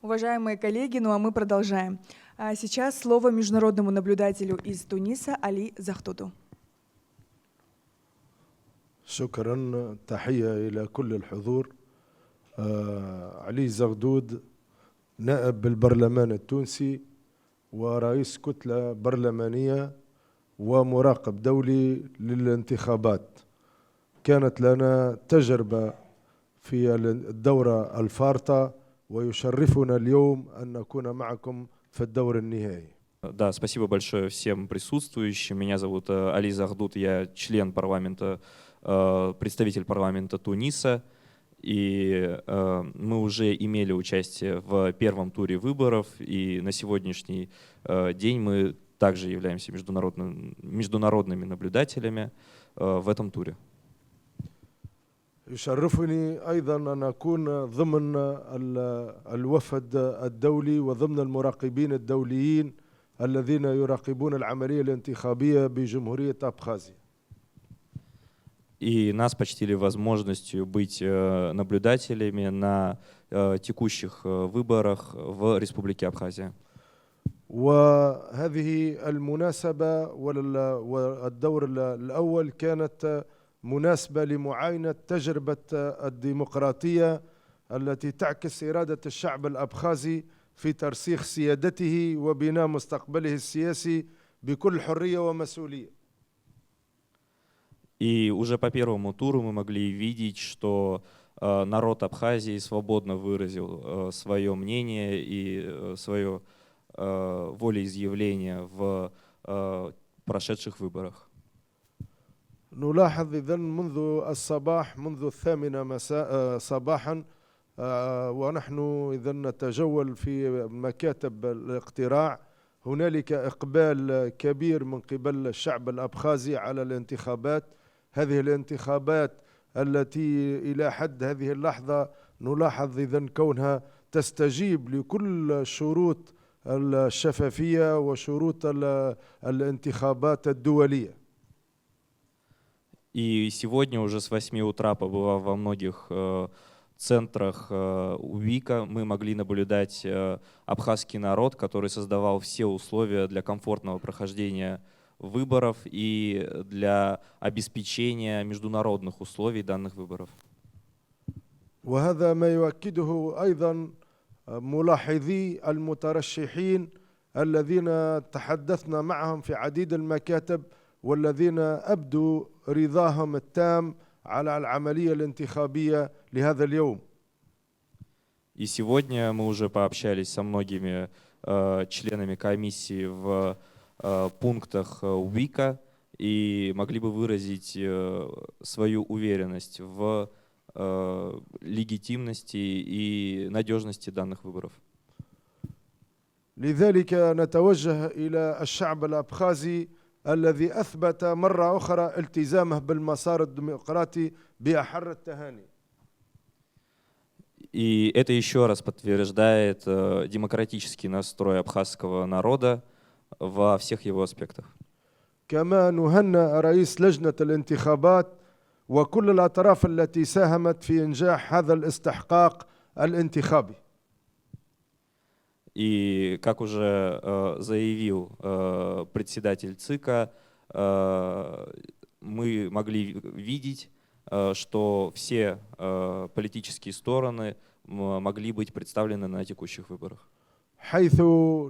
Уважаемые коллеги, ну а мы продолжаем. Сейчас слово международному наблюдателю из Туниса Али Захтуту. شكرا تحية إلى كل الحضور. علي زغدود نائب بالبرلمان التونسي ورئيس كتلة برلمانية ومراقب دولي للانتخابات. كانت لنا تجربة في الدورة الفارطة ويشرفنا اليوم أن نكون معكم في الدور النهائي. Да, спасибо большое всем присутствующим. Меня зовут Али Захдут, я член парламента, представитель парламента Туниса. И мы уже имели участие в первом туре выборов, и на сегодняшний день мы также являемся международными наблюдателями в этом туре. يشرفني أيضا أن أكون ضمن الوفد الدولي وضمن المراقبين الدوليين الذين يراقبون العملية الانتخابية بجمهورية أبخازيا. И нас почтили возможностью быть наблюдателями на текущих выборах в Республике Абхазия. وهذه المناسبة والدور الأول كانت مناسبة لمعاينة تجربة الديمقراطية التي تعكس إرادة الشعب الأبخازي في ترسيخ سيادته وبناء مستقبله السياسي بكل حرية ومسؤولية. И уже по первому туру мы могли видеть, что народ Абхазии свободно выразил свое мнение и свое волеизъявление в прошедших выборах. نلاحظ إذن منذ الصباح منذ 8 مساء صباحا ونحن إذن نتجول في مكاتب الاقتراع. هنالك إقبال كبير من قبل الشعب الأبخازي على الانتخابات. هذه الانتخابات التي إلى حد هذه اللحظة نلاحظ إذن كونها تستجيب لكل شروط الشفافية وشروط الانتخابات الدولية. И сегодня уже с 8 утра, побывав во многих центрах УВИКа, мы могли наблюдать абхазский народ, который создавал все условия для комфортного прохождения выборов и для обеспечения международных условий данных выборов. وهذا ما يؤكده أيضا ملاحظي المترشحين الذين تحدثنا معهم في عديد المكاتب والذين أبدوا رضاهم التام على العملية الانتخابية لهذا اليوم. И сегодня мы уже пообщались со многими членами комиссии в пунктах УВИКа и могли бы выразить свою уверенность в легитимности и надежности данных выборов. لذلك نتوجه إلى الشعب الأبخازي الذي أثبت مرة أخرى التزامه بالمسار الديمقراطي بأحر التهاني. И это еще раз подтверждает демократический настрой абхазского народа во всех его аспектах. كما نهنئ رئيس لجنة الانتخابات وكل الأطراف التي ساهمت في إنجاح هذا الاستحقاق الانتخابي. И как уже заявил председатель ЦИКа, мы могли видеть, что все политические стороны могли быть представлены на текущих выборах. حيث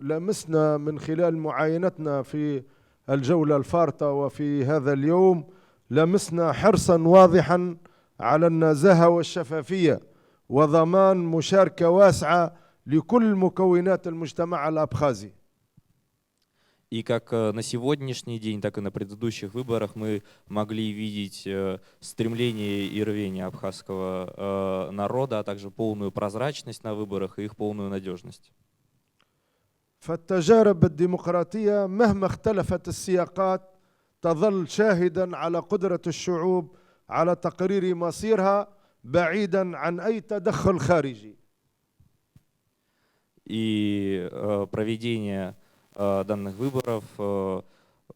لمسنا من خلال معاينتنا في الجولة الفارطة وفي هذا اليوم لمسنا حرصا واضحا على النزاهة والشفافية وضمان مشاركة واسعة لكل مكونات المجتمع الأبخازي. И как на сегодняшний день, так и на предыдущих выборах мы могли видеть стремление и рвение абхазского народа, а также полную прозрачность на выборах и их полную надежность. فالتجارب الديمقراطية مهما اختلفت السياقات تظل شاهدا على قدرة الشعوب على تقرير مصيرها بعيدا عن أي تدخل خارجي. И проведение данных выборов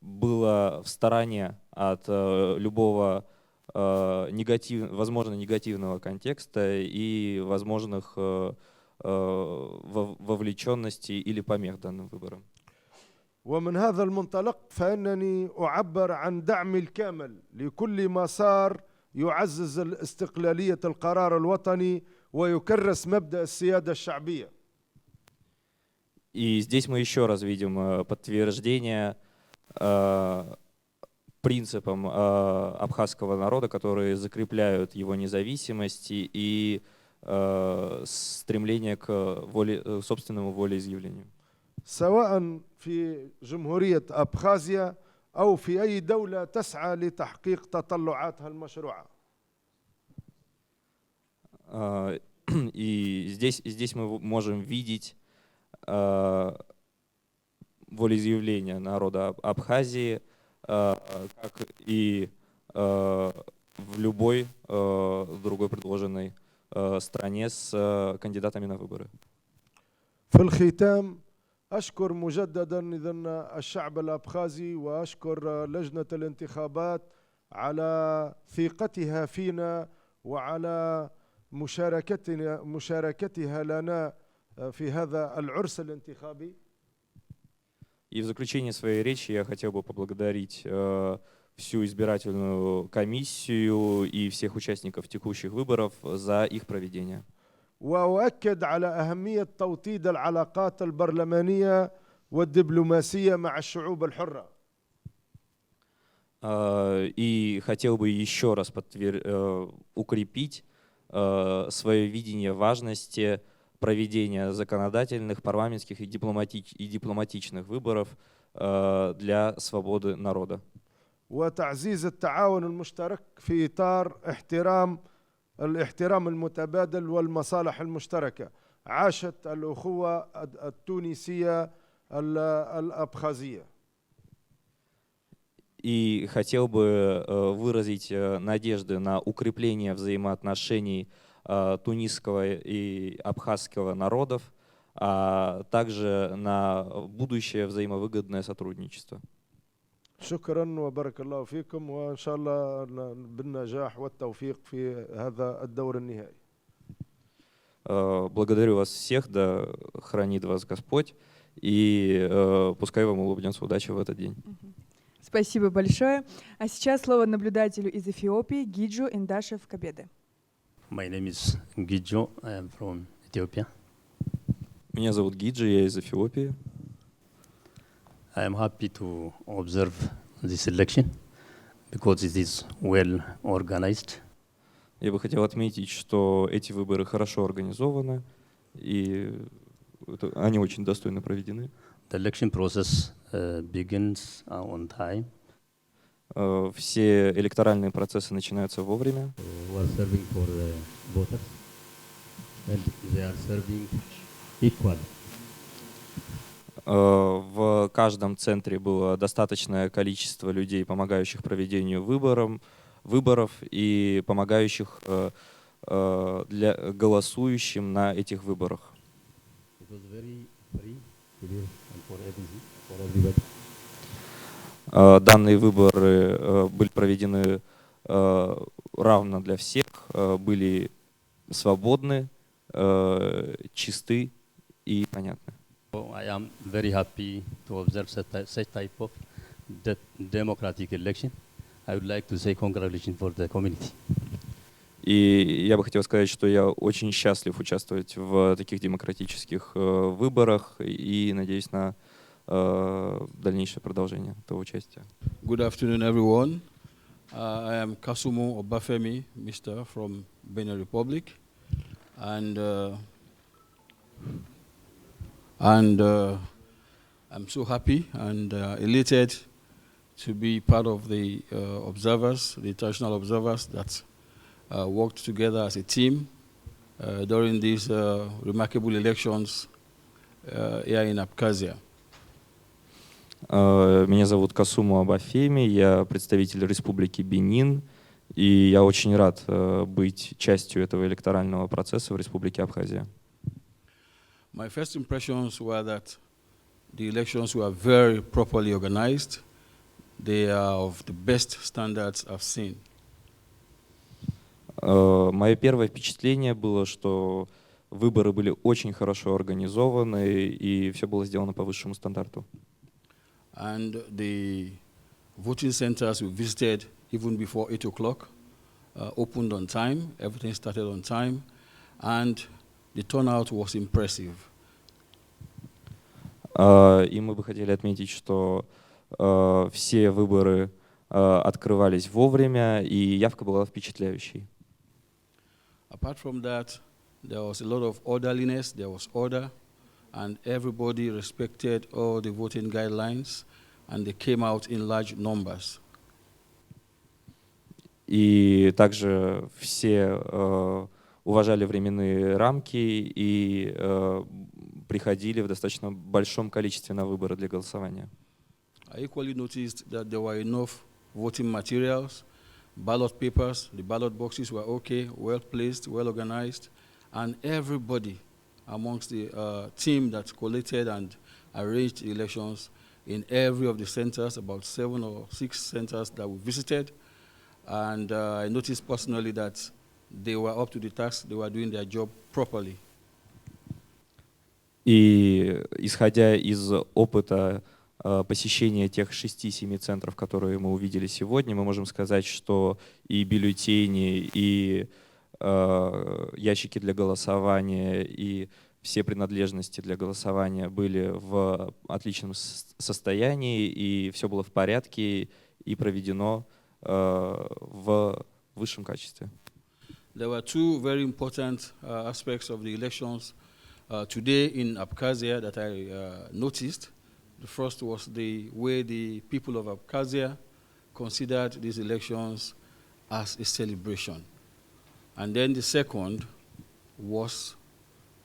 было в стороне от любого возможно негативного контекста и возможных вовлеченности или помех данным выборам. ومن هذا المنطلق فإنني أعبر عن دعمي الكامل لكل مسار يعزز استقلالية القرار الوطني ويكرس مبدأ السيادة الشعبية. И здесь мы еще раз видим подтверждение принципам абхазского народа, которые закрепляют его независимость и стремление к собственному волеизъявлению. سواء في جمهورية أبخازيا أو في أي دولة تسعى لتحقيق تطلعاتها المشروعة. И здесь мы можем видеть волеизъявление народа Абхазии, как и в любой другой предложенной стране с кандидатами на выборы. في الختام أشكر مجددا إذن الشعب الأبخازي وأشكر لجنة الانتخابات على ثقتها فينا وعلى مشاركتها لنا في هذا العرس الانتخابي. И в заключение своей речи я хотел бы поблагодарить всю избирательную комиссию и всех участников текущих выборов за их проведение. وأؤكد على أهمية توطيد العلاقات البرلمانية والدبلوماسية مع الشعوب الحرة. И хотел бы еще раз укрепить свое видение важности проведения законодательных, парламентских и дипломатичных выборов для свободы народа. وتعزيز التعاون المشترك في إطار الاحترام المتبادل والمصالح المشتركة. عاشت الأخوة التونسية الأبخازية. И хотел бы выразить надежды на укрепление взаимоотношений тунисского и абхазского народов, а также на будущее взаимовыгодное сотрудничество. شكرا وبارك الله فيكم وإن شاء الله بالنجاح والتوفيق في هذا الدور النهائي. Благодарю вас всех, да хранит вас Господь, и пускай вам улыбнется удача в этот день. Спасибо большое. А сейчас слово наблюдателю из Эфиопии Гиджу Индашев Кабеде. My name is Gidjo. I am from Ethiopia. Меня зовут Гиджи, я из Эфиопии. I am happy to observe this election because it is well organized. Я бы хотел отметить, что эти выборы хорошо организованы, и они очень достойно проведены. The election process begins on time. Все электоральные процессы начинаются вовремя. We are serving for the voters, and they are serving equally. В каждом центре было достаточное количество людей, помогающих проведению выборов и помогающих голосующим на этих выборах. It was very free, clear, and for everybody. Данные выборы были проведены равно для всех, были свободны, чисты и понятны. I am very happy to observe such type of democratic election. I would like to say congratulations for the community. И я бы хотел сказать, что я очень счастлив участвовать в таких демократических выборах и надеюсь на дальнейшее продолжение этого участия. Good afternoon, everyone. I am Kasumu Obafemi, Mr. from Benin Republic, and I'm so happy and elated to be part of the observers, the international observers that worked together as a team during these remarkable elections here in Abkhazia. Меня зовут Касуму Абафеми, я представитель Республики Бенин, и я очень рад быть частью этого электорального процесса в Республике Абхазия. My first impressions were that the elections were very properly organized. They are of the best standards I've seen. Мое первое впечатление было, что выборы были очень хорошо организованы, и все было сделано по высшему стандарту. And the voting centers we visited even before 8 o'clock opened on time, everything started on time, and the turnout was impressive. И мы бы хотели отметить, что все выборы открывались вовремя, и явка была впечатляющей. Apart from that, there was a lot of orderliness, there was order, and everybody respected all the voting guidelines, and they came out in large numbers. И также все уважали временные рамки и приходили в достаточно большом количестве на выборы для голосования. I equally noticed that there were enough voting materials, ballot papers, the ballot boxes were okay, well placed, well organized, and everybody amongst the team that collated and arranged the elections in every of the centers, about 7 or 6 centers that we visited. And I noticed personally that they were up to the task, they were doing their job properly. И исходя из опыта посещения тех 6-7 центров, которые мы увидели сегодня, мы можем сказать, что и бюллетени, и ящики для голосования, и все принадлежности для голосования были в отличном состоянии, и все было в порядке и проведено в высшем качестве. There were two very important aspects of the elections today in Abkhazia that I noticed. The first was the way the people of Abkhazia considered these elections as a celebration. And then the second was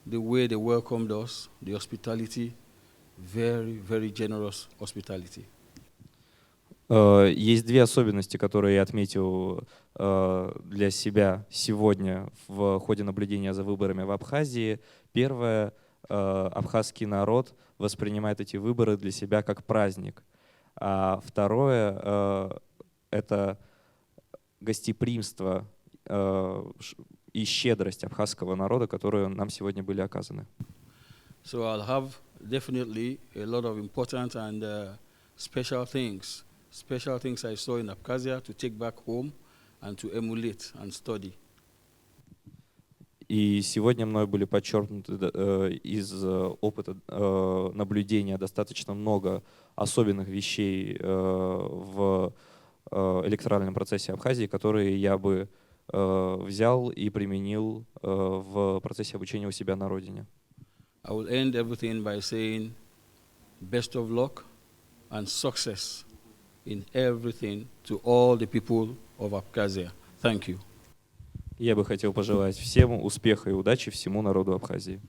the way they welcomed us, the hospitality, very, very generous hospitality. Есть две особенности, которые я отметил для себя сегодня в ходе наблюдения за выборами в Абхазии. Первое, абхазский народ воспринимает эти выборы для себя как праздник. А второе, это гостеприимство и щедрость абхазского народа, которые нам сегодня были оказаны. So I'll have definitely a lot of important and special things I saw in Abkhazia to take back home and to emulate and study. И сегодня мной были подчеркнуты из опыта наблюдения достаточно много особенных вещей в электоральном процессе Абхазии, которые я бы взял и применил в процессе обучения у себя на родине. I will end everything by saying best of luck and success in everything to all the people of Abkhazia. Thank you. Я бы хотел пожелать всем успеха и удачи всему народу Абхазии.